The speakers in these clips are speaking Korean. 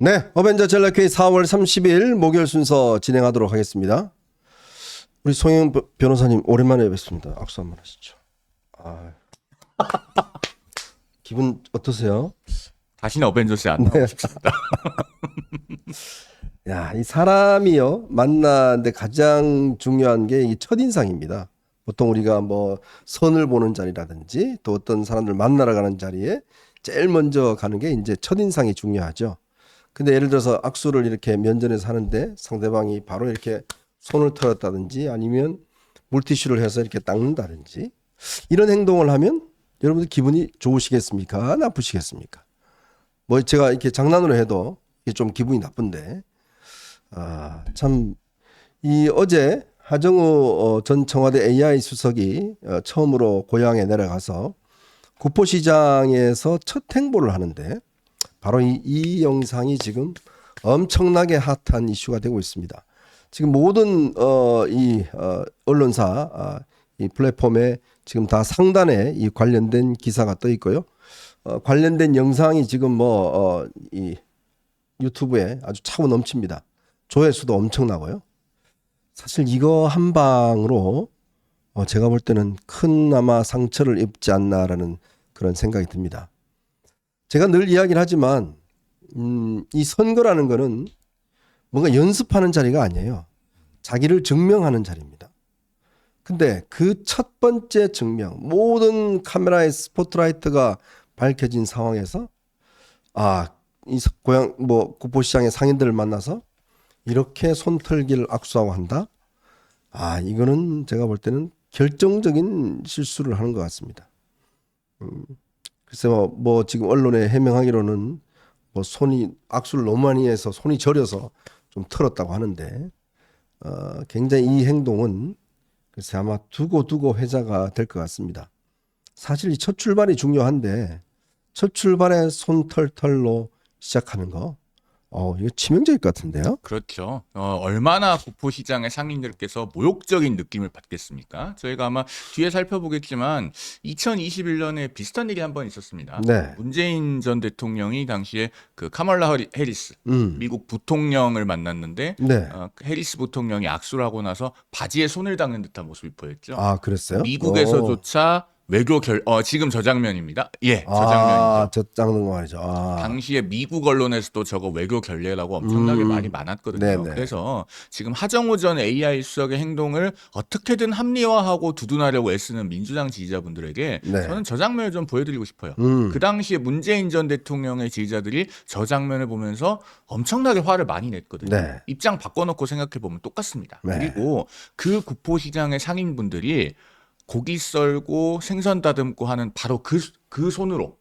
네, 어벤져 전략회의 4월 30일 목요일 순서 진행하도록 하겠습니다. 우리 송영 변호사님 오랜만에 뵙습니다. 악수 한번 하시죠. 아, 기분 어떠세요? 다시는 어벤져스 안 나오고 싶습니다. 야, 이 사람이요 만나는데 가장 중요한 게 이 첫인상입니다. 보통 우리가 뭐 선을 보는 자리라든지 또 어떤 사람들 만나러 가는 자리에 제일 먼저 가는 게 이제 첫인상이 중요하죠. 근데 예를 들어서 악수를 이렇게 면전에서 하는데 상대방이 바로 이렇게 손을 털었다든지 아니면 물티슈를 해서 이렇게 닦는다든지 이런 행동을 하면 여러분들 기분이 좋으시겠습니까? 나쁘시겠습니까? 뭐 제가 이렇게 장난으로 해도 이게 좀 기분이 나쁜데 참 이 어제 하정우 전 청와대 AI 수석이 처음으로 고향에 내려가서 구포시장에서 첫 행보를 하는데 바로 이 영상이 지금 엄청나게 핫한 이슈가 되고 있습니다. 지금 모든 언론사 이 플랫폼에 지금 다 상단에 이 관련된 기사가 떠 있고요. 관련된 영상이 지금 이 유튜브에 아주 차고 넘칩니다. 조회수도 엄청나고요. 사실 이거 한 방으로 제가 볼 때는 큰 아마 상처를 입지 않나라는 그런 생각이 듭니다. 제가 늘 이야기를 하지만 이 선거라는 거는 뭔가 연습하는 자리가 아니에요. 자기를 증명하는 자리입니다. 근데 그 첫 번째 증명, 모든 카메라의 스포트라이트가 밝혀진 상황에서 이 고향 구포시장의 상인들을 만나서 이렇게 손털기를 악수하고 한다. 이거는 제가 볼 때는 결정적인 실수를 하는 것 같습니다. 글쎄 뭐 지금 언론에 해명하기로는 뭐 손이 악수를 너무 많이 해서 손이 저려서 좀 털었다고 하는데 굉장히 이 행동은 글쎄 아마 두고 회자가 될 것 같습니다. 사실 이 첫 출발이 중요한데 첫 출발에 손 털털로 시작하는 거 이거 치명적일 것 같은데요. 그렇죠. 얼마나 구포시장의 상인들께서 모욕적인 느낌을 받겠습니까? 저희가 아마 뒤에 살펴보겠지만 2021년에 비슷한 일이 한 번 있었습니다. 네. 문재인 전 대통령이 당시에 그 카멀라 해리스 미국 부통령을 만났는데 네. 해리스 부통령이 악수를 하고 나서 바지에 손을 닦는 듯한 모습이 보였죠. 그랬어요? 미국에서조차 지금 저 장면입니다. 예, 저 장면이죠. 저 닦는 거 말이죠. 당시에 미국 언론에서도 저거 외교 결례라고 엄청나게 말이 많았거든요. 네네. 그래서 지금 하정우 전 AI 수석의 행동을 어떻게든 합리화하고 두둔하려고 애쓰는 민주당 지지자분들에게 네. 저는 저 장면을 좀 보여드리고 싶어요. 그 당시에 문재인 전 대통령의 지지자들이 저 장면을 보면서 엄청나게 화를 많이 냈거든요. 네. 입장 바꿔놓고 생각해보면 똑같습니다. 네. 그리고 그 구포시장의 상인분들이 고기 썰고 생선 다듬고 하는 바로 그 손으로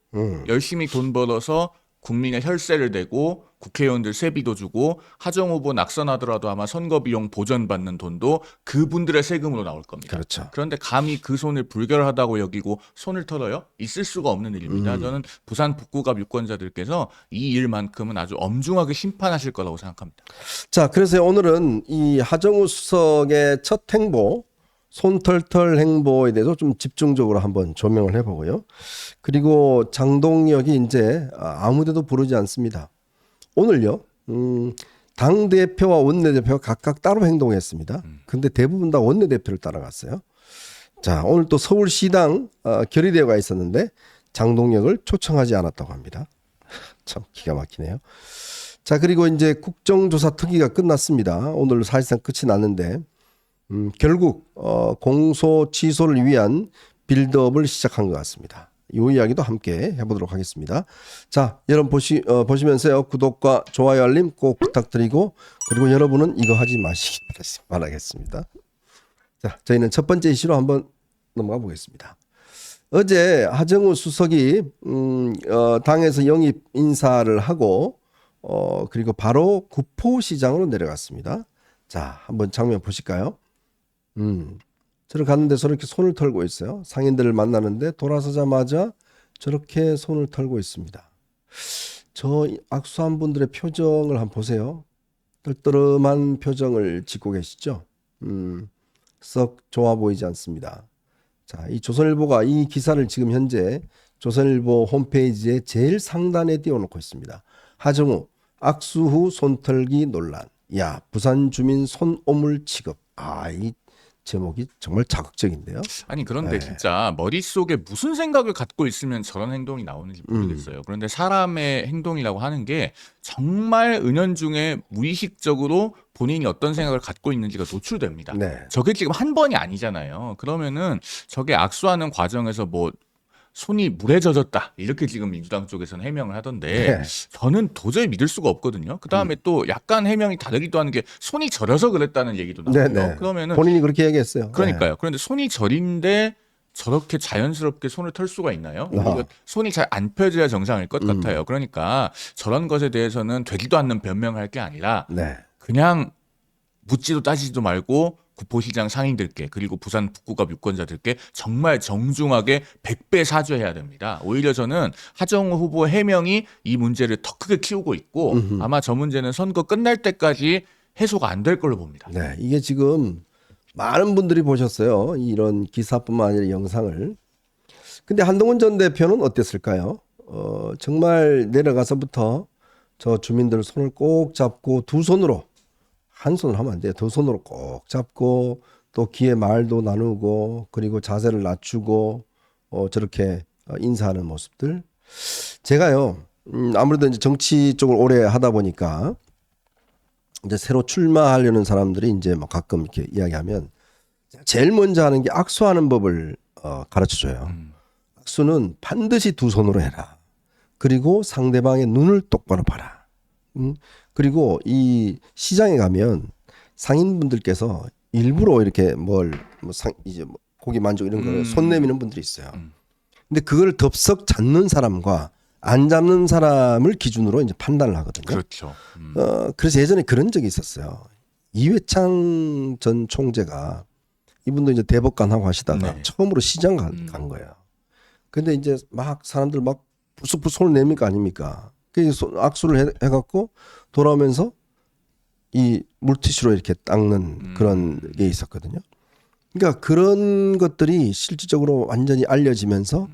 열심히 돈 벌어서 국민의 혈세를 내고 국회의원들 세비도 주고 하정 후보 낙선하더라도 아마 선거 비용 보전받는 돈도 그분들의 세금으로 나올 겁니다. 그렇죠. 그런데 감히 그 손을 불결하다고 여기고 손을 털어요? 있을 수가 없는 일입니다. 저는 부산 북구갑 유권자들께서 이 일만큼은 아주 엄중하게 심판하실 거라고 생각합니다. 자, 그래서 오늘은 이 하정우 수석의 첫 행보, 손털털 행보에 대해서 좀 집중적으로 한번 조명을 해보고요. 그리고 장동혁이 이제 아무데도 부르지 않습니다. 오늘요, 당 대표와 원내 대표가 각각 따로 행동했습니다. 근데 대부분 다 원내 대표를 따라갔어요. 자, 오늘 또 서울시당 결의대회가 있었는데 장동혁을 초청하지 않았다고 합니다. 참 기가 막히네요. 자, 그리고 이제 국정조사 특위가 끝났습니다. 오늘 사실상 끝이 났는데 결국 공소 취소를 위한 빌드업을 시작한 것 같습니다. 이 이야기도 함께 해보도록 하겠습니다. 자, 여러분 보시면서요, 구독과 좋아요 알림 꼭 부탁드리고, 그리고 여러분은 이거 하지 마시기 바라겠습니다. 자, 저희는 첫 번째 이슈로 한번 넘어가 보겠습니다. 어제 하정우 수석이 당에서 영입 인사를 하고 그리고 바로 구포시장으로 내려갔습니다. 자, 한번 장면 보실까요? 저를 갔는데 저렇게 손을 털고 있어요. 상인들을 만나는데 돌아서자마자 저렇게 손을 털고 있습니다. 저 악수한 분들의 표정을 한번 보세요. 떨떠름한 표정을 짓고 계시죠? 썩 좋아 보이지 않습니다. 자, 이 조선일보가 이 기사를 지금 현재 조선일보 홈페이지에 제일 상단에 띄워놓고 있습니다. 하정우 악수 후 손털기 논란. 야, 부산 주민 손오물 취급. 이 제목이 정말 자극적인데요. 아니 그런데 진짜 머릿속에 무슨 생각을 갖고 있으면 저런 행동이 나오는지 모르겠어요. 그런데 사람의 행동이라고 하는 게 정말 은연중에 무의식적으로 본인이 어떤 생각을 갖고 있는지가 노출됩니다. 네. 저게 지금 한 번이 아니잖아요. 그러면은 저게 악수하는 과정에서 뭐 손이 물에 젖었다 이렇게 지금 민주당 쪽에서는 해명을 하던데 네. 저는 도저히 믿을 수가 없거든요. 그 다음에 또 약간 해명이 다르기도 하는 게 손이 저려서 그랬다는 얘기도 나와요. 네. 그러면은 본인이 그렇게 얘기했어요. 그러니까요. 그런데 손이 저린데 저렇게 자연스럽게 손을 털 수가 있나요? 오히려 손이 잘 안 펴져야 정상일 것 같아요. 그러니까 저런 것에 대해서는 되지도 않는 변명을 할 게 아니라 네. 그냥 묻지도 따지지도 말고 구포시장 상인들께 그리고 부산 북구갑 유권자들께 정말 정중하게 100배 사죄해야 됩니다. 오히려 저는 하정우 후보 해명이 이 문제를 더 크게 키우고 있고 아마 저 문제는 선거 끝날 때까지 해소가 안 될 걸로 봅니다. 네. 이게 지금 많은 분들이 보셨어요. 이런 기사뿐만 아니라 영상을. 근데 한동훈 전 대표는 어땠을까요? 정말 내려가서부터 저 주민들 손을 꼭 잡고 두 손으로, 한 손으로 하면 안 돼요. 두 손으로 꼭 잡고 또 귀에 말도 나누고 그리고 자세를 낮추고 저렇게 인사하는 모습들. 제가요, 아무래도 이제 정치 쪽을 오래 하다 보니까 이제 새로 출마하려는 사람들이 이제 뭐 가끔 이렇게 이야기하면 제일 먼저 하는 게 악수하는 법을 가르쳐 줘요. 악수는 반드시 두 손으로 해라. 그리고 상대방의 눈을 똑바로 봐라. 그리고 이 시장에 가면 상인분들께서 일부러 이렇게 이제 뭐 고기 만족 이런 거를 손 내미는 분들이 있어요. 근데 그걸 덥석 잡는 사람과 안 잡는 사람을 기준으로 이제 판단을 하거든요. 그렇죠. 그래서 예전에 그런 적이 있었어요. 이회창 전 총재가 이분도 이제 대법관 하고 하시다가 네. 처음으로 시장 간 거예요. 근데 이제 막 사람들 막 부스부스 손을 내밀 거 아닙니까? 그 악수를 해갖고 돌아오면서 이 물티슈로 이렇게 닦는 그런 게 있었거든요. 그러니까 그런 것들이 실질적으로 완전히 알려지면서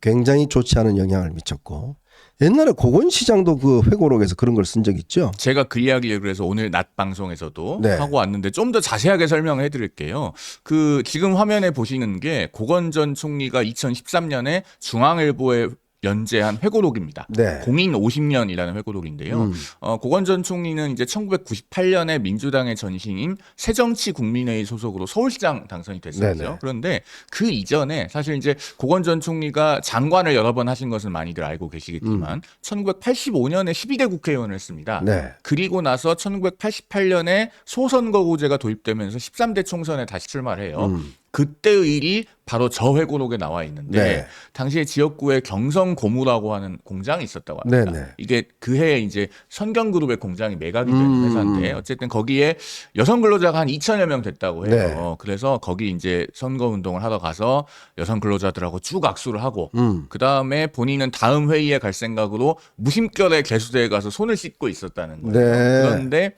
굉장히 좋지 않은 영향을 미쳤고 옛날에 고건시장도 그 회고록에서 그런 걸 쓴 적 있죠. 제가 그 이야기를 그래서 오늘 낮 방송에서도 네. 하고 왔는데 좀 더 자세하게 설명을 해드릴게요. 그 지금 화면에 보시는 게 고건 전 총리가 2013년에 중앙일보에 연재한 회고록입니다. 네. 공인 50년이라는 회고록인데요. 고건 전 총리는 이제 1998년에 민주당의 전신인 새정치국민회의 소속으로 서울시장 당선이 됐었죠. 네네. 그런데 그 이전에 사실 이제 고건 전 총리가 장관을 여러 번 하신 것은 많이들 알고 계시겠지만 1985년에 12대 국회의원을 했습니다. 네. 그리고 나서 1988년에 소선거구제가 도입되면서 13대 총선에 다시 출마를 해요. 그때의 일이 바로 저 회고록에 나와 있는데 네. 당시에 지역구에 경성고무라고 하는 공장이 있었다고 합니다. 네네. 이게 그 해에 이제 선경그룹의 공장이 매각이 된 회사인데 어쨌든 거기에 여성 근로자가 한 2천여 명 됐다고 해요. 네. 그래서 거기 이제 선거운동을 하러 가서 여성 근로자들하고 쭉 악수를 하고 그 다음에 본인은 다음 회의에 갈 생각으로 무심결에 개수대에 가서 손을 씻고 있었다는 거예요. 네. 그런데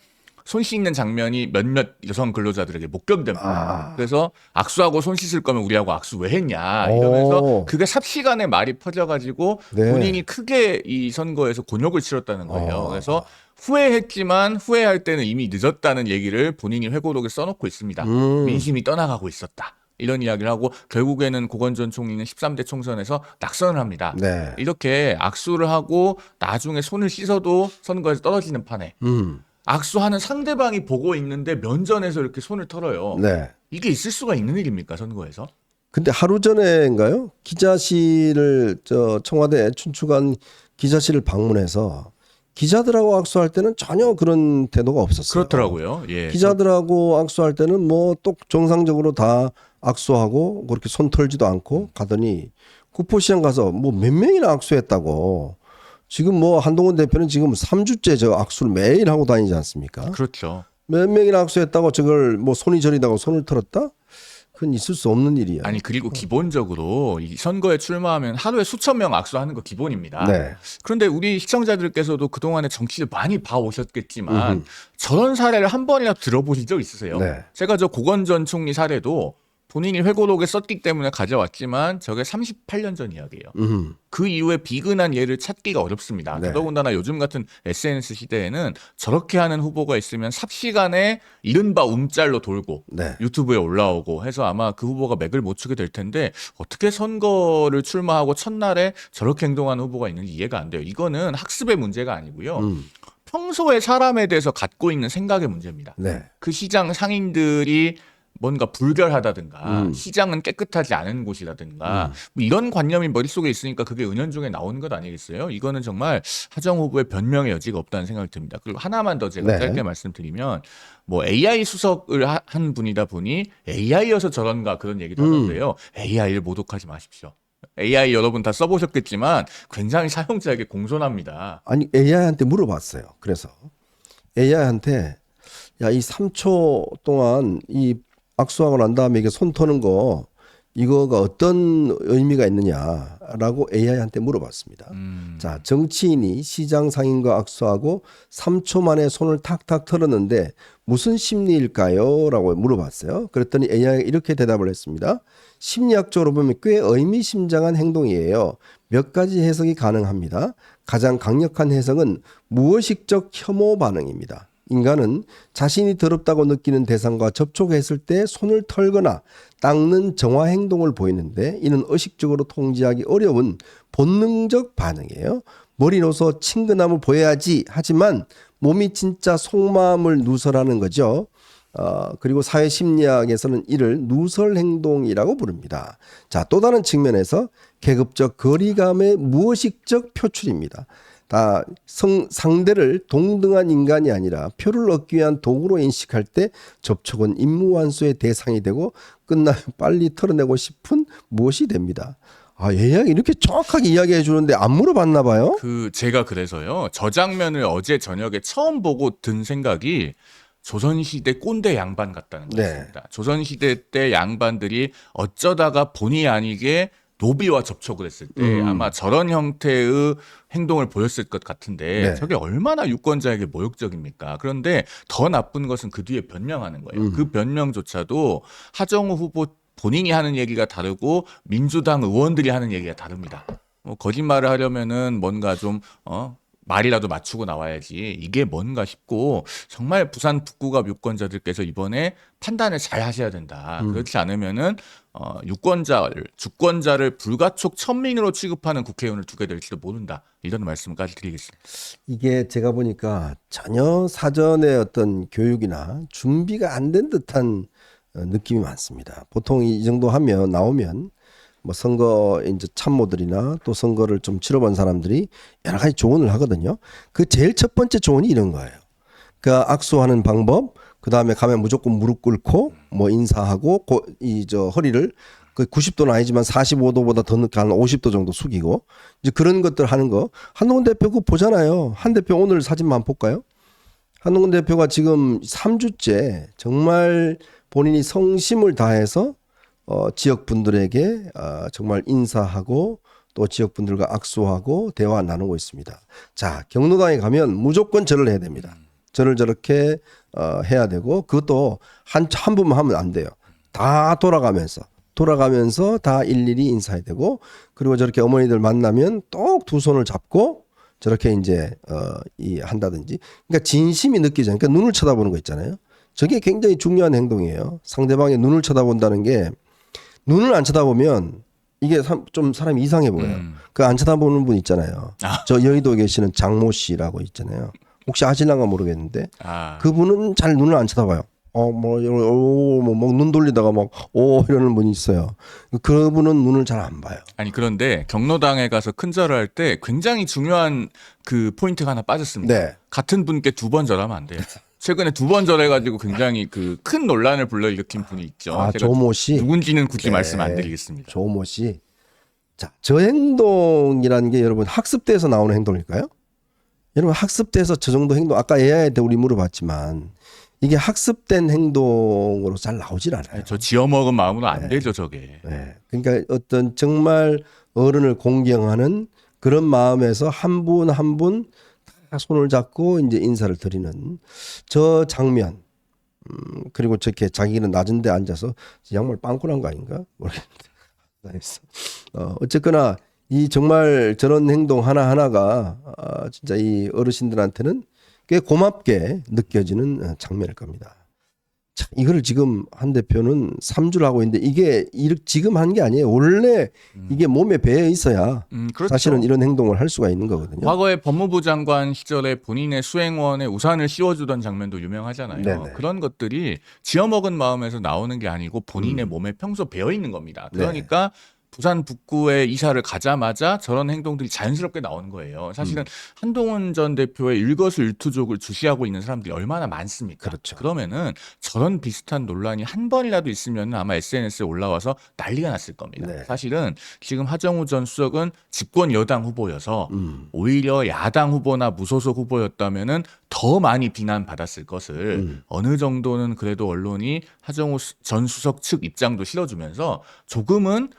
손 씻는 장면이 몇몇 여성 근로자들에게 목격됩니다. 그래서 악수하고 손 씻을 거면 우리하고 악수 왜 했냐 이러면서 오. 그게 삽시간에 말이 퍼져가지고 네. 본인이 크게 이 선거에서 곤욕을 치렀다는 거예요. 그래서 후회했지만 후회할 때는 이미 늦었다는 얘기를 본인이 회고록에 써놓고 있습니다. 민심이 떠나가고 있었다. 이런 이야기를 하고 결국에는 고건 전 총리는 13대 총선에서 낙선을 합니다. 네. 이렇게 악수를 하고 나중에 손을 씻어도 선거에서 떨어지는 판에 악수하는 상대방이 보고 있는데 면전에서 이렇게 손을 털어요. 네. 이게 있을 수가 있는 일입니까 선거에서? 근데 하루 전에인가요? 기자실을 청와대 춘추관 기자실을 방문해서 기자들하고 악수할 때는 전혀 그런 태도가 없었어요. 그렇더라고요. 예. 기자들하고 악수할 때는 뭐 또 정상적으로 다 악수하고 그렇게 손 털지도 않고 가더니 구포시장 가서 뭐 몇 명이나 악수했다고. 지금 뭐 한동훈 대표는 지금 3주째 저 악수를 매일 하고 다니지 않습니까? 그렇죠. 몇 명이나 악수했다고 저걸 뭐 손이 저리다고 손을 털었다? 그건 있을 수 없는 일이야. 아니 그리고 기본적으로 이 선거에 출마하면 하루에 수천 명 악수하는 거 기본입니다. 네. 그런데 우리 시청자들께서도 그동안에 정치를 많이 봐오셨겠지만 저런 사례를 한 번이라도 들어보신 적 있으세요? 네. 제가 저 고건 전 총리 사례도 본인이 회고록에 썼기 때문에 가져왔지만 저게 38년 전 이야기예요. 그 이후에 비근한 예를 찾기가 어렵습니다. 네. 더더군다나 요즘 같은 SNS 시대에는 저렇게 하는 후보가 있으면 삽시간에 이른바 움짤로 돌고 네. 유튜브에 올라오고 해서 아마 그 후보가 맥을 못 추게 될 텐데 어떻게 선거를 출마하고 첫날에 저렇게 행동하는 후보가 있는지 이해가 안 돼요. 이거는 학습의 문제가 아니고요. 평소에 사람에 대해서 갖고 있는 생각의 문제입니다. 네. 그 시장 상인들이 뭔가 불결하다든가 시장은 깨끗하지 않은 곳이라든가 뭐 이런 관념이 머릿속에 있으니까 그게 은연중에 나오는 것 아니겠어요? 이거는 정말 하정 후보의 변명의 여지가 없다는 생각이 듭니다. 그리고 하나만 더 제가 네. 짧게 말씀드리면 뭐 AI 수석을 한 분이다 보니 AI여서 저런가 그런 얘기도 하는데요. AI를 모독하지 마십시오. AI 여러분 다 써보셨겠지만 굉장히 사용자에게 공손합니다. 아니 AI한테 물어봤어요. 그래서 AI한테 야, 이 3초 동안 이 악수하고 난 다음에 이게 손 터는 거 이거가 어떤 의미가 있느냐라고 AI한테 물어봤습니다. 자, 정치인이 시장 상인과 악수하고 3초 만에 손을 탁탁 털었는데 무슨 심리일까요? 라고 물어봤어요. 그랬더니 AI가 이렇게 대답을 했습니다. 심리학적으로 보면 꽤 의미심장한 행동이에요. 몇 가지 해석이 가능합니다. 가장 강력한 해석은 무의식적 혐오 반응입니다. 인간은 자신이 더럽다고 느끼는 대상과 접촉했을 때 손을 털거나 닦는 정화 행동을 보이는데 이는 의식적으로 통제하기 어려운 본능적 반응이에요. 머리 놓서 친근함을 보여야지 하지만 몸이 진짜 속마음을 누설하는 거죠. 그리고 사회심리학에서는 이를 누설 행동이라고 부릅니다. 자, 또 다른 측면에서 계급적 거리감의 무의식적 표출입니다. 다 상대를 동등한 인간이 아니라 표를 얻기 위한 도구로 인식할 때 접촉은 임무완수의 대상이 되고 끝나면 빨리 털어내고 싶은 무엇이 됩니다. 아, 얘가 이렇게 정확하게 이야기해 주는데 안 물어봤나 봐요. 제가 그래서요. 저 장면을 어제 저녁에 처음 보고 든 생각이 조선시대 꼰대 양반 같다는 거였습니다. 조선시대 때 양반들이 어쩌다가 본의 아니게 노비와 접촉을 했을 때 아마 저런 형태의 행동을 보였을 것 같은데 네. 저게 얼마나 유권자에게 모욕적입니까? 그런데 더 나쁜 것은 그 뒤에 변명하는 거예요. 그 변명조차도 하정우 후보 본인이 하는 얘기가 다르고 민주당 의원들이 하는 얘기가 다릅니다. 거짓말을 하려면은 뭔가 좀 말이라도 맞추고 나와야지 이게 뭔가 싶고 정말 부산 북구갑 유권자들께서 이번에 판단을 잘 하셔야 된다. 그렇지 않으면은 주권자를 불가촉 천민으로 취급하는 국회의원을 두게 될지도 모른다. 이런 말씀까지 드리겠습니다. 이게 제가 보니까 전혀 사전에 어떤 교육이나 준비가 안 된 듯한 느낌이 많습니다. 보통 이 정도 하면 나오면 뭐 선거 이제 참모들이나 또 선거를 좀 치러본 사람들이 여러 가지 조언을 하거든요. 그 제일 첫 번째 조언이 이런 거예요. 그 악수하는 방법, 그 다음에 가면 무조건 무릎 꿇고 뭐 인사하고 허리를 그 90도는 아니지만 45도보다 더 늦게 한 50도 정도 숙이고 이제 그런 것들 하는 거. 한동훈 대표 그거 보잖아요. 한 대표 오늘 사진만 볼까요? 한동훈 대표가 지금 3주째 정말 본인이 성심을 다해서 지역 분들에게 정말 인사하고 또 지역 분들과 악수하고 대화 나누고 있습니다. 자, 경로당에 가면 무조건 절을 해야 됩니다. 절을 저렇게 해야 되고 그것도 한 분만 하면 안 돼요. 다 돌아가면서 다 일일이 인사해야 되고 그리고 저렇게 어머니들 만나면 또 두 손을 잡고 저렇게 이제 한다든지 그러니까 진심이 느끼잖아요. 그러니까 눈을 쳐다보는 거 있잖아요. 저게 굉장히 중요한 행동이에요. 상대방의 눈을 쳐다본다는 게 눈을 안 쳐다보면 이게 좀 사람이 이상해 보여요. 그 안 쳐다보는 분 있잖아요. 저 여의도에 계시는 장모 씨라고 있잖아요. 혹시 아실랑가 모르겠는데 그분은 잘 눈을 안 쳐다봐요. 눈 돌리다가 이러는 분이 있어요. 그분은 눈을 잘 안 봐요. 아니 그런데 경로당에 가서 큰절을 할 때 굉장히 중요한 그 포인트가 하나 빠졌습니다. 네. 같은 분께 두 번 절하면 안 돼요. 최근에 두 번 절해가지고 굉장히 그 큰 논란을 불러일으킨 분이 있죠. 제가 조모 씨. 누군지는 굳이 말씀 안 드리겠습니다. 조모 씨. 자, 저 행동이라는 게 여러분 학습대에서 나오는 행동일까요? 여러분 학습대에서 저 정도 행동 아까 AI한테 우리 물어봤지만 이게 학습된 행동으로 잘 나오질 않아요. 저 지어먹은 마음으로 안 되죠 저게. 네. 그러니까 어떤 정말 어른을 공경하는 그런 마음에서 한 분 한 분 다 손을 잡고 이제 인사를 드리는 저 장면 그리고 저렇게 자기는 낮은 데 앉아서 양말 빵꾸난 거 아닌가? 모르겠는데. 어쨌거나 이 정말 저런 행동 하나하나가 진짜 이 어르신들한테는 꽤 고맙게 느껴지는 장면일 겁니다. 자, 이거를 지금 한 대표는 3주를 하고 있는데 이게 지금 한 게 아니에요. 원래 이게 몸에 배어 있어야 그렇죠. 사실은 이런 행동을 할 수가 있는 거거든요. 과거에 법무부 장관 시절에 본인의 수행원에 우산을 씌워주던 장면도 유명하잖아요. 네네. 그런 것들이 지어먹은 마음에서 나오는 게 아니고 본인의 몸에 평소 배어 있는 겁니다. 그러니까 부산 북구에 이사를 가자마자 저런 행동들이 자연스럽게 나오는 거예요. 사실은 한동훈 전 대표의 일거수일투족을 주시하고 있는 사람들이 얼마나 많습니까? 그렇죠. 그러면은 저런 비슷한 논란이 한 번이라도 있으면 아마 SNS에 올라와서 난리가 났을 겁니다. 네. 사실은 지금 하정우 전 수석은 집권 여당 후보여서 오히려 야당 후보나 무소속 후보였다면은 더 많이 비난받았을 것을 어느 정도는 그래도 언론이 하정우 전 수석 측 입장도 실어주면서 조금은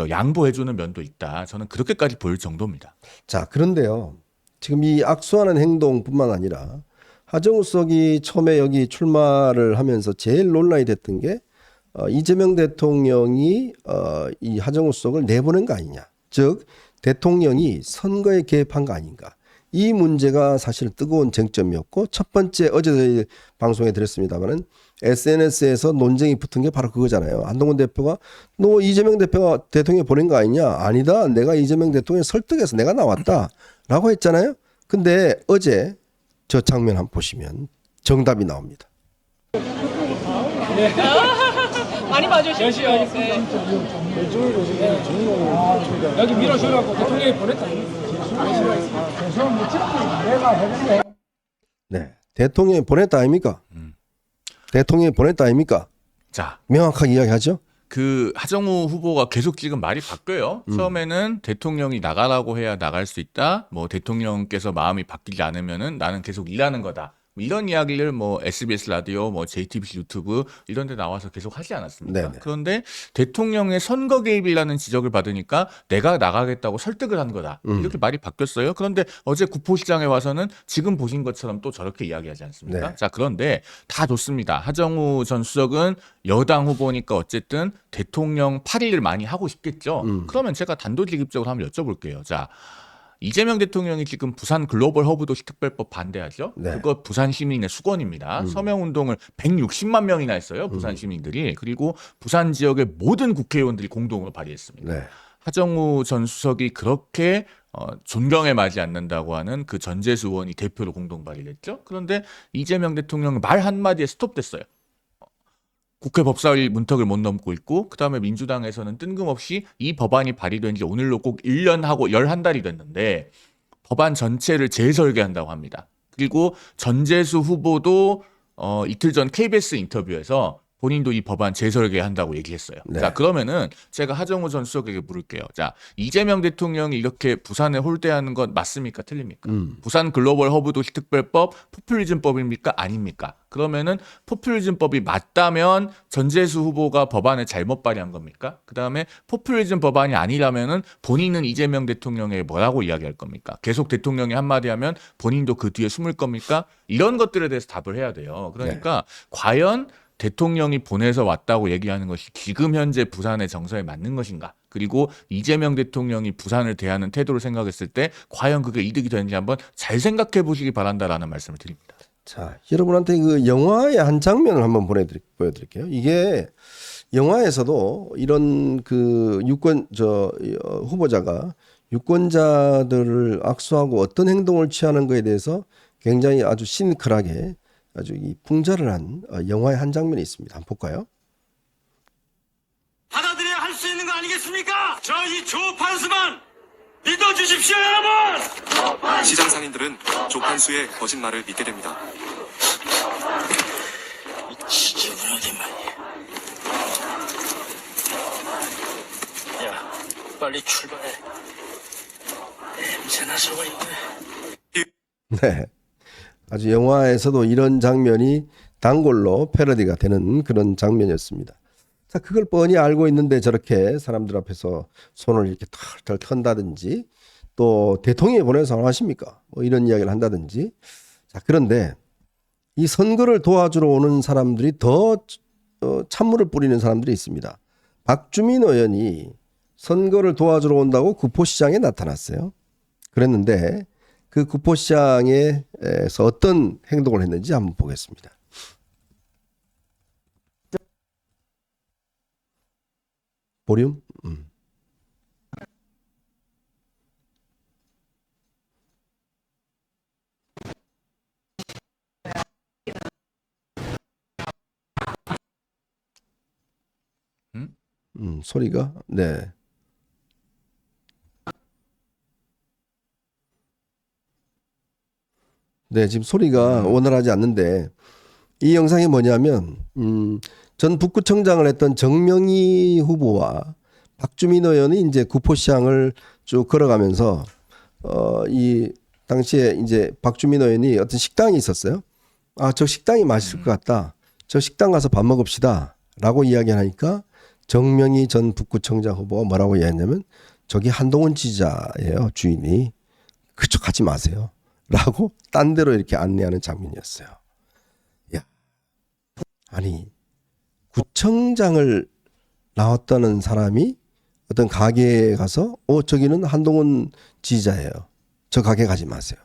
양보해주는 면도 있다. 저는 그렇게까지 보일 정도입니다. 자, 그런데요. 지금 이 악수하는 행동뿐만 아니라 하정우 수석이 처음에 여기 출마를 하면서 제일 논란이 됐던 게 이재명 대통령이 이 하정우 수석을 내보낸 거 아니냐. 즉 대통령이 선거에 개입한 거 아닌가. 이 문제가 사실 뜨거운 쟁점이었고 첫 번째 어제 저희 방송에 드렸습니다마는 SNS에서 논쟁이 붙은 게 바로 그거잖아요. 한동훈 대표가 너 이재명 대표가 대통령에 보낸 거 아니냐? 아니다. 내가 이재명 대통령 설득해서 내가 나왔다. 라고 했잖아요. 근데 어제 저 장면 한번 보시면 정답이 나옵니다. 많이 봐주시죠. 여기 밀어주려고 대통령이 보냈다. 네. 대통령이 보냈다 아닙니까? 대통령이 보냈다 아닙니까? 자, 명확하게 이야기하죠. 그 하정우 후보가 계속 지금 말이 바뀌어요. 처음에는 대통령이 나가라고 해야 나갈 수 있다. 뭐 대통령께서 마음이 바뀌지 않으면은 나는 계속 일하는 거다. 뭐 이런 이야기를 뭐 SBS 라디오, 뭐 JTBC 유튜브 이런 데 나와서 계속 하지 않았습니까? 네네. 그런데 대통령의 선거 개입이라는 지적을 받으니까 내가 나가겠다고 설득을 한 거다. 이렇게 말이 바뀌었어요. 그런데 어제 구포시장에 와서는 지금 보신 것처럼 또 저렇게 이야기하지 않습니까? 네. 자, 그런데 다 좋습니다. 하정우 전 수석은 여당 후보니까 어쨌든 대통령 파리를 많이 하고 싶겠죠. 그러면 제가 단도직입적으로 한번 여쭤볼게요. 자, 이재명 대통령이 지금 부산 글로벌 허브 도시 특별법 반대하죠. 네. 그거 부산 시민의 수건입니다. 서명 운동을 160만 명이나 했어요. 부산 시민들이. 그리고 부산 지역의 모든 국회의원들이 공동으로 발의했습니다. 네. 하정우 전 수석이 그렇게 존경에 맞지 않는다고 하는 그 전재수 의원이 대표로 공동 발의를 했죠. 그런데 이재명 대통령은 말 한마디에 스톱됐어요. 국회 법사위 문턱을 못 넘고 있고 그다음에 민주당에서는 뜬금없이 이 법안이 발의된 지 오늘로 꼭 1년하고 11달이 됐는데 법안 전체를 재설계한다고 합니다. 그리고 전재수 후보도 이틀 전 KBS 인터뷰에서 본인도 이 법안 재설계한다고 얘기했어요. 네. 자, 그러면은 제가 하정우 전 수석에게 물을게요. 자, 이재명 대통령이 이렇게 부산에 홀대하는 건 맞습니까? 틀립니까? 부산 글로벌 허브 도시 특별법 포퓰리즘법입니까? 아닙니까? 그러면은 포퓰리즘법이 맞다면 전재수 후보가 법안을 잘못 발의한 겁니까? 그다음에 포퓰리즘 법안이 아니라면은 본인은 이재명 대통령에게 뭐라고 이야기할 겁니까? 계속 대통령이 한마디 하면 본인도 그 뒤에 숨을 겁니까? 이런 것들에 대해서 답을 해야 돼요. 그러니까 과연 대통령이 보내서 왔다고 얘기하는 것이 지금 현재 부산의 정서에 맞는 것인가? 그리고 이재명 대통령이 부산을 대하는 태도를 생각했을 때 과연 그게 이득이 되는지 한번 잘 생각해 보시기 바란다라는 말씀을 드립니다. 자, 여러분한테 그 영화의 한 장면을 한번 보여드릴게요. 이게 영화에서도 이런 그 후보자가 유권자들을 악수하고 어떤 행동을 취하는 것에 대해서 굉장히 아주 시니컬하게 아주 이 풍자를 한 영화의 한 장면이 있습니다. 한번 볼까요? 받아들여야 할 수 있는 거 아니겠습니까? 저희 조판수만 믿어주십시오, 여러분! 시장 상인들은 조판수의 거짓말을 믿게 됩니다. 지저분한 게 말이야. 야, 빨리 출발해. 냄새나서 있네. 네. 아주 영화에서도 이런 장면이 단골로 패러디가 되는 그런 장면이었습니다. 자, 그걸 뻔히 알고 있는데 저렇게 사람들 앞에서 손을 이렇게 털털 턴다든지 또 대통령이 보내서 안 하십니까? 뭐 이런 이야기를 한다든지. 자, 그런데 이 선거를 도와주러 오는 사람들이 더 찬물을 뿌리는 사람들이 있습니다. 박주민 의원이 선거를 도와주러 온다고 구포시장에 나타났어요. 그랬는데 그 구포시장에서 어떤 행동을 했는지 한번 보겠습니다. 보륨? 소리가 네. 네, 지금 소리가 원활하지 않는데 이 영상이 뭐냐면 전 북구청장을 했던 정명희 후보와 박주민 의원이 이제 구포시장을 쭉 걸어가면서 이 당시에 이제 박주민 의원이 어떤 식당이 있었어요. 아, 저 식당이 맛있을 것 같다. 저 식당 가서 밥 먹읍시다라고 이야기하니까 정명희 전 북구청장 후보가 뭐라고 이야기했냐면 저기 한동훈 지지자예요, 주인이. 그쪽 가지 마세요. 라고 딴 데로 이렇게 안내하는 장면이었어요. 야, 아니 구청장을 나왔다는 사람이 어떤 가게에 가서 저기는 한동훈 지지자예요. 저 가게 가지 마세요.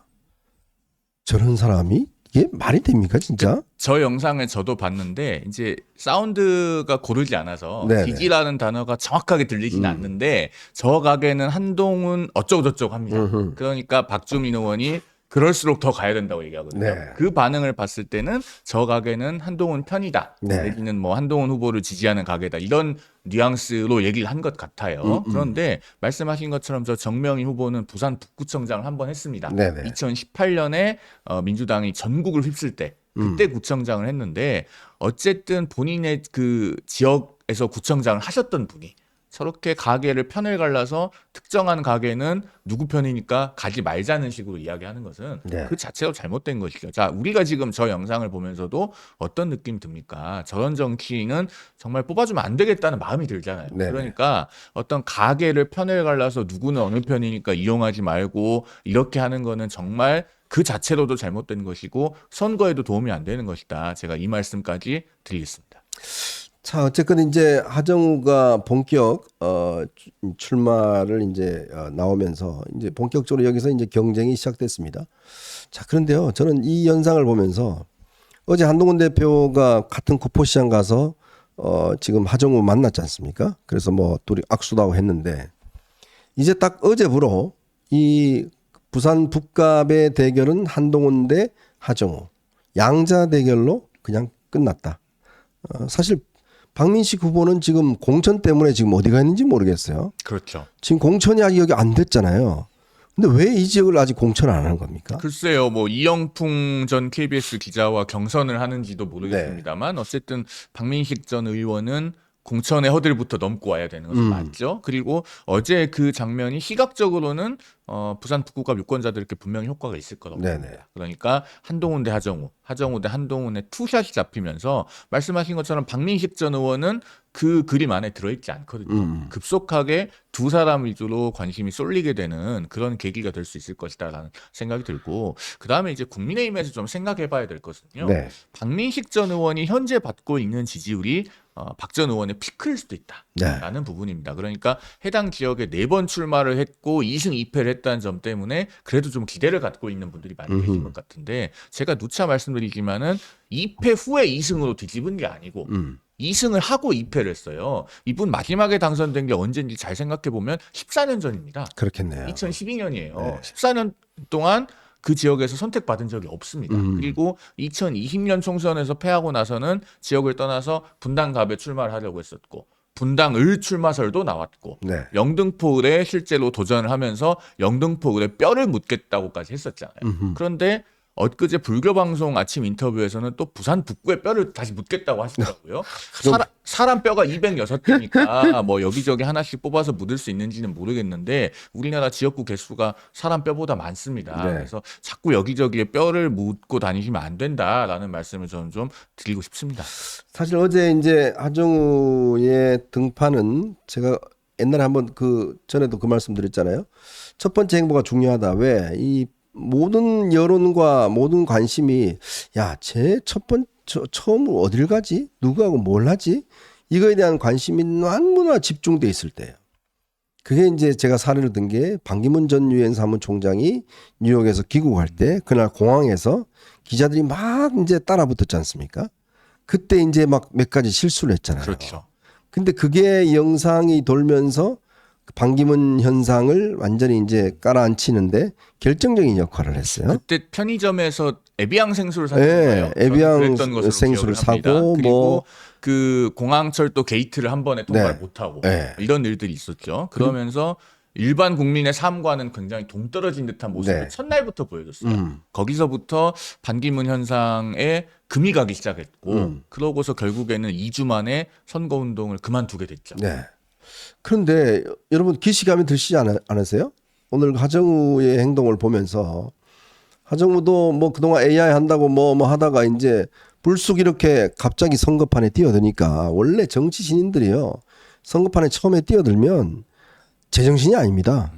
저런 사람이 이게 말이 됩니까 진짜? 저 영상을 저도 봤는데 이제 사운드가 고르지 않아서 네네. 지지라는 단어가 정확하게 들리지는 않는데 저 가게는 한동훈 어쩌고저쩌고 합니다. 그러니까 박주민 의원이 그럴수록 더 가야 된다고 얘기하거든요. 네. 그 반응을 봤을 때는 저 가게는 한동훈 편이다. 네. 내지는 뭐 한동훈 후보를 지지하는 가게다. 이런 뉘앙스로 얘기를 한 것 같아요. 그런데 말씀하신 것처럼 저 정명희 후보는 부산 북구청장을 한번 했습니다. 네네. 2018년에 민주당이 전국을 휩쓸 때 그때 구청장을 했는데 어쨌든 본인의 그 지역에서 구청장을 하셨던 분이 저렇게 가게를 편을 갈라서 특정한 가게는 누구 편이니까 가지 말자는 식으로 이야기하는 것은 네. 그 자체로 잘못된 것이죠. 자, 우리가 지금 저 영상을 보면서도 어떤 느낌이 듭니까? 저런 정치인은 정말 뽑아주면 안 되겠다는 마음이 들잖아요. 네네. 그러니까 어떤 가게를 편을 갈라서 누구는 어느 편이니까 이용하지 말고 이렇게 하는 거는 정말 그 자체로도 잘못된 것이고 선거에도 도움이 안 되는 것이다. 제가 이 말씀까지 드리겠습니다. 자, 어쨌건 이제 하정우가 본격 출마를 이제 나오면서 이제 본격적으로 여기서 이제 경쟁이 시작됐습니다. 자, 그런데요, 저는 이 현상을 보면서 어제 한동훈 대표가 같은 구포시장 가서 지금 하정우 만났지 않습니까? 그래서 뭐 둘이 악수도 하고 했는데 이제 딱 어제부로 이 부산 북갑의 대결은 한동훈 대 하정우 양자 대결로 그냥 끝났다. 사실 박민식 후보는 지금 공천 때문에 지금 어디가 있는지 모르겠어요. 그렇죠. 지금 공천이 아직 여기 안 됐잖아요. 근데 왜 이 지역을 아직 공천 안 하는 겁니까? 글쎄요, 뭐 이영풍 전 KBS 기자와 경선을 하는지도 모르겠습니다만 어쨌든 박민식 전 의원은 공천의 허들부터 넘고 와야 되는 것은 맞죠. 그리고 어제 그 장면이 시각적으로는 부산 북구갑 유권자들께 분명히 효과가 있을 거라고 네네. 봅니다. 그러니까 한동훈 대 하정우, 하정우 대 한동훈의 투샷이 잡히면서 말씀하신 것처럼 박민식 전 의원은 그 그림 안에 들어있지 않거든요. 급속하게 두 사람 위주로 관심이 쏠리게 되는 그런 계기가 될 수 있을 것이다라는 생각이 들고 그다음에 이제 국민의힘에서 좀 생각해봐야 될 것은요. 네. 박민식 전 의원이 현재 받고 있는 지지율이 박 전 의원의 피크일 수도 네. 있다라는 부분입니다. 그러니까 해당 지역에 4번 출마를 했고 2승 2패를 했다는 점 때문에 그래도 좀 기대를 갖고 있는 분들이 많이 계신 것 같은데 제가 누차 말씀드리지만은 2패 후에 2승으로 뒤집은 게 아니고 2승을 하고 2패를 했어요. 이분 마지막에 당선된 게 언제인지 잘 생각해 보면 14년 전입니다. 그렇겠네요. 2012년이에요. 네. 14년 동안 그 지역에서 선택받은 적이 없습니다. 그리고 2020년 총선에서 패하고 나서는 지역을 떠나서 분당갑에 출마를 하려고 했었고 분당을 출마설도 나왔고 네. 영등포을에 실제로 도전을 하면서 영등포을에 뼈를 묻겠다고까지 했었잖아요. 그런데 엊그제 불교방송 아침 인터뷰에서는 또 부산 북구에 뼈를 다시 묻겠다고 하시더라고요. 사람 뼈가 206개니까 뭐 여기저기 하나씩 뽑아서 묻을 수 있는지는 모르겠는데 우리나라 지역구 개수가 사람 뼈보다 많습니다. 네. 그래서 자꾸 여기저기에 뼈를 묻고 다니시면 안 된다라는 말씀을 저는 좀 드리고 싶습니다. 사실 어제 이제 하정우의 등판은 제가 옛날에 한번 그 전에도 그 말씀 드렸잖아요. 첫 번째 행보가 중요하다. 왜? 이 모든 여론과 모든 관심이 야, 쟤 처음으로 어딜 가지? 누구하고 뭘 하지? 이거에 대한 관심이 너무나 집중돼 있을 때예요. 그게 이제 제가 사례를 든 게 반기문 전 유엔 사무총장이 뉴욕에서 귀국할 때 그날 공항에서 기자들이 막 이제 따라붙었지 않습니까? 그때 이제 막 몇 가지 실수를 했잖아요. 그렇죠. 근데 그게 영상이 돌면서 반기문 현상을 완전히 이제 깔아앉히는데 결정적인 역할을 했어요. 그때 편의점에서 에비앙 생수를 샀던 네, 거예요. 에비앙 그랬던 것으로 생수를 기억을 합니다. 사고 그리고 뭐 그 공항철도 게이트를 한 번에 통과를 네. 못하고 네. 이런 일들이 있었죠. 그러면서 일반 국민의 삶과는 굉장히 동떨어진 듯한 모습을 네. 첫날부터 보여줬어요. 거기서부터 반기문 현상에 금이 가기 시작했고 그러고서 결국에는 2주 만에 선거운동을 그만두게 됐죠. 네. 그런데 여러분 기시감이 드시지 않으세요? 오늘 하정우의 행동을 보면서 하정우도 뭐 그동안 AI 한다고 뭐 하다가 이제 불쑥 이렇게 갑자기 선거판에 뛰어드니까 원래 정치 신인들이요. 선거판에 처음에 뛰어들면 제정신이 아닙니다.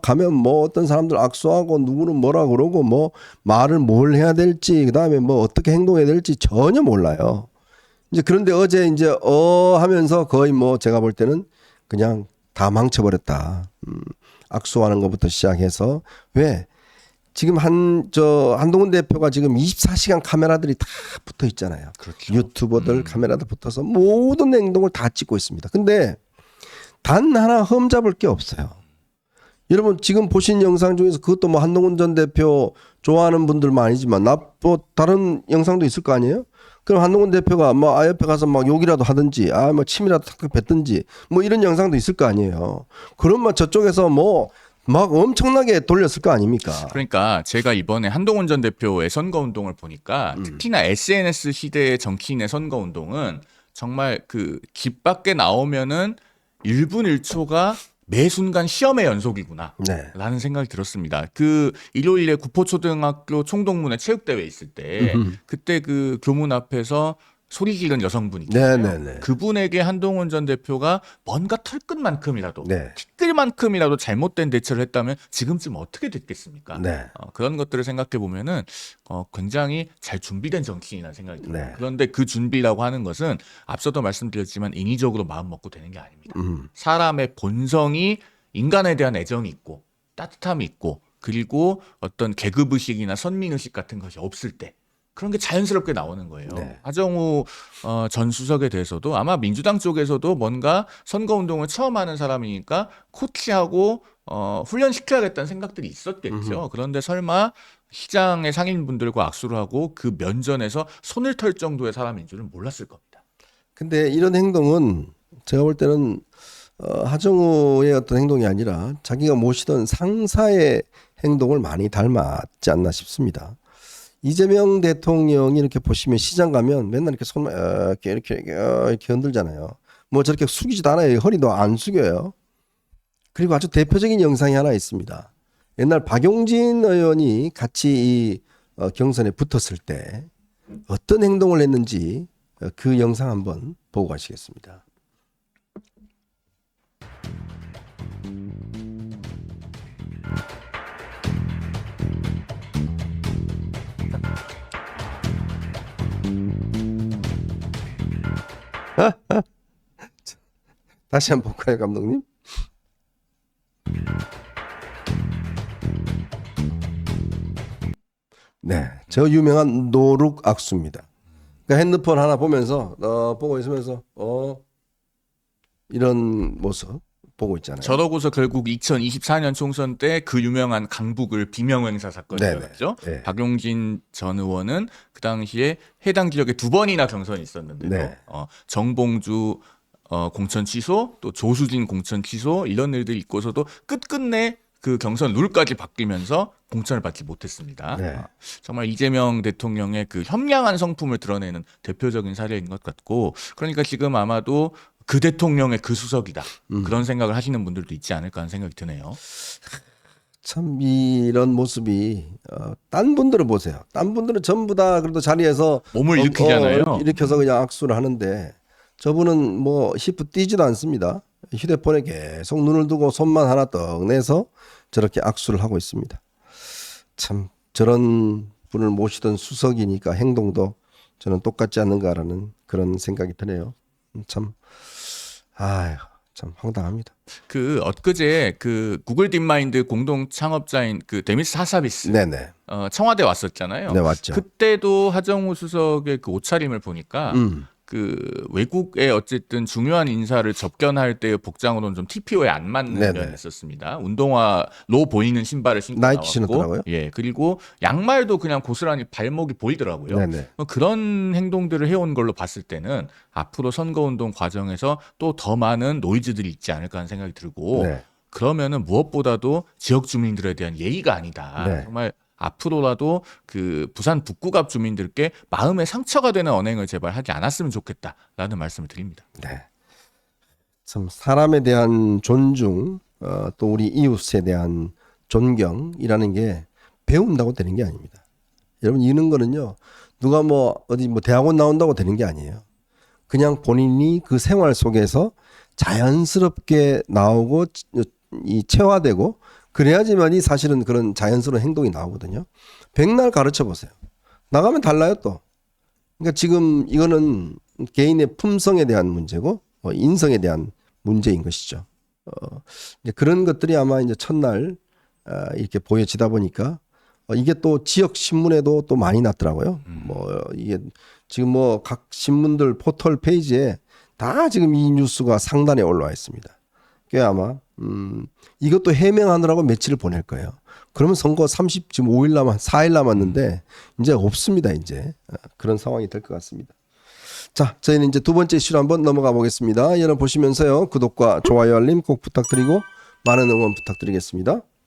가면 뭐 어떤 사람들 악수하고 누구는 뭐라 그러고 뭐 말을 뭘 해야 될지 그다음에 뭐 어떻게 행동해야 될지 전혀 몰라요. 이제 그런데 어제 이제 하면서 거의 뭐 제가 볼 때는 그냥 다 망쳐버렸다. 악수하는 것부터 시작해서 왜 지금 한동훈 대표가 지금 24시간 카메라들이 다 붙어 있잖아요. 그렇죠. 유튜버들 카메라도 붙어서 모든 행동을 다 찍고 있습니다. 근데 단 하나 흠잡을 게 없어요. 여러분 지금 보신 영상 중에서 그것도 뭐 한동훈 전 대표 좋아하는 분들만 아니지만 뭐 다른 영상도 있을 거 아니에요? 그럼 한동훈 대표가 뭐 옆에 가서 막 욕이라도 하든지 뭐 침이라도 탁탁 뱉든지 뭐 이런 영상도 있을 거 아니에요. 그러면 저쪽에서 뭐 막 엄청나게 돌렸을 거 아닙니까? 그러니까 제가 이번에 한동훈 전 대표의 선거운동을 보니까 특히나 SNS 시대의 정치인의 선거운동은 정말 그 집 밖에 나오면은 1분 1초가 매 순간 시험의 연속이구나 네. 라는 생각이 들었습니다. 그 일요일에 구포초등학교 총동문회 체육대회 있을 때 그때 그 교문 앞에서 소리 지른 여성분 있잖아요. 네네네. 그분에게 한동훈 전 대표가 뭔가 털끝만큼이라도 네. 티끌만큼이라도 잘못된 대처를 했다면 지금쯤 어떻게 됐겠습니까? 네. 그런 것들을 생각해 보면은 굉장히 잘 준비된 정치인이라는 생각이 들어요. 네. 그런데 그 준비라고 하는 것은 앞서도 말씀드렸지만 인위적으로 마음 먹고 되는 게 아닙니다. 사람의 본성이 인간에 대한 애정이 있고 따뜻함이 있고 그리고 어떤 계급의식이나 선민의식 같은 것이 없을 때 그런 게 자연스럽게 나오는 거예요. 네. 하정우 전 수석에 대해서도 아마 민주당 쪽에서도 뭔가 선거운동을 처음 하는 사람이니까 코치하고 훈련시켜야겠다는 생각들이 있었겠죠. 그런데 설마 시장의 상인분들과 악수를 하고 그 면전에서 손을 털 정도의 사람인 줄은 몰랐을 겁니다. 근데 이런 행동은 제가 볼 때는 하정우의 어떤 행동이 아니라 자기가 모시던 상사의 행동을 많이 닮았지 않나 싶습니다. 이재명 대통령이 이렇게 보시면 시장 가면 맨날 이렇게 손 이렇게 흔들잖아요. 뭐 저렇게 숙이지도 않아요. 허리도 안 숙여요. 그리고 아주 대표적인 영상이 하나 있습니다. 옛날 박용진 의원이 같이 이 경선에 붙었을 때 어떤 행동을 했는지 그 영상 한번 보고 가시겠습니다. 다시 한번 볼까요, 감독님? 네, 저 유명한 노룩 악수입니다. 그러니까 핸드폰 하나 보면서 보고 있으면서 이런 모습 보고 있잖아요. 저러고서 결국 2024년 총선 때 그 유명한 강북을 비명행사 사건이 일어났죠. 네. 박용진 전 의원은 그 당시에 해당 지역에 2번이나 경선이 있었는데도 네. 정봉주 공천 취소, 또 조수진 공천 취소 이런 일들이 있고서도 끝끝내 그 경선 룰까지 바뀌면서 공천을 받지 못했습니다. 네. 정말 이재명 대통령의 그 현명한 성품을 드러내는 대표적인 사례인 것 같고, 그러니까 지금 아마도 그 대통령의 그 수석이다. 그런 생각을 하시는 분들도 있지 않을까 하는 생각이 드네요. 참 이런 모습이 딴 분들은 보세요. 딴 분들은 전부 다 그래도 자리에서 몸을 일으키잖아요. 일으켜서 그냥 악수를 하는데 저분은 뭐 히프 뛰지도 않습니다. 휴대폰에 계속 눈을 두고 손만 하나 떡 내서 저렇게 악수를 하고 있습니다. 참 저런 분을 모시던 수석이니까 행동도 저는 똑같지 않는가라는 그런 생각이 드네요. 참 황당합니다. 그 엊그제 그 구글 딥마인드 공동 창업자인 그 데미스 하사비스 네네. 청와대 왔었잖아요. 네, 왔죠. 그때도 하정우 수석의 그 옷차림을 보니까 그 외국의 어쨌든 중요한 인사를 접견할 때의 복장으로는 좀 TPO에 안 맞는 네네. 면이 있었습니다. 운동화로 보이는 신발을 신고 나이키 나왔고, 신었더라고요. 예, 그리고 양말도 그냥 고스란히 발목이 보이더라고요. 네네. 그런 행동들을 해온 걸로 봤을 때는 앞으로 선거운동 과정에서 또 더 많은 노이즈들이 있지 않을까 하는 생각이 들고 네. 그러면은 무엇보다도 지역 주민들에 대한 예의가 아니다. 네. 정말 앞으로라도 그 부산 북구갑 주민들께 마음의 상처가 되는 언행을 제발 하지 않았으면 좋겠다라는 말씀을 드립니다. 네. 참 사람에 대한 존중, 또 우리 이웃에 대한 존경이라는 게 배운다고 되는 게 아닙니다. 여러분 이런 거는요, 누가 뭐 어디 뭐 대학원 나온다고 되는 게 아니에요. 그냥 본인이 그 생활 속에서 자연스럽게 나오고 이 체화되고 그래야지만이 사실은 그런 자연스러운 행동이 나오거든요. 백날 가르쳐 보세요. 나가면 달라요 또. 그러니까 지금 이거는 개인의 품성에 대한 문제고 인성에 대한 문제인 것이죠. 이제 그런 것들이 아마 이제 첫날 이렇게 보여지다 보니까 이게 또 지역 신문에도 또 많이 났더라고요. 뭐 이게 지금 뭐 각 신문들 포털 페이지에 다 지금 이 뉴스가 상단에 올라와 있습니다. 꽤 아마 이것도 해명하느라고 며칠을 보낼 거예요. 그러면 선거 4일 남았는데 이제 없습니다. 이제 그런 상황이 될 것 같습니다. 자, 저희는 이제 두 번째 이슈로 한번 넘어가 보겠습니다. 여러분 보시면서요, 구독과 좋아요, 알림 꼭 부탁드리고 많은 응원 부탁드리겠습니다.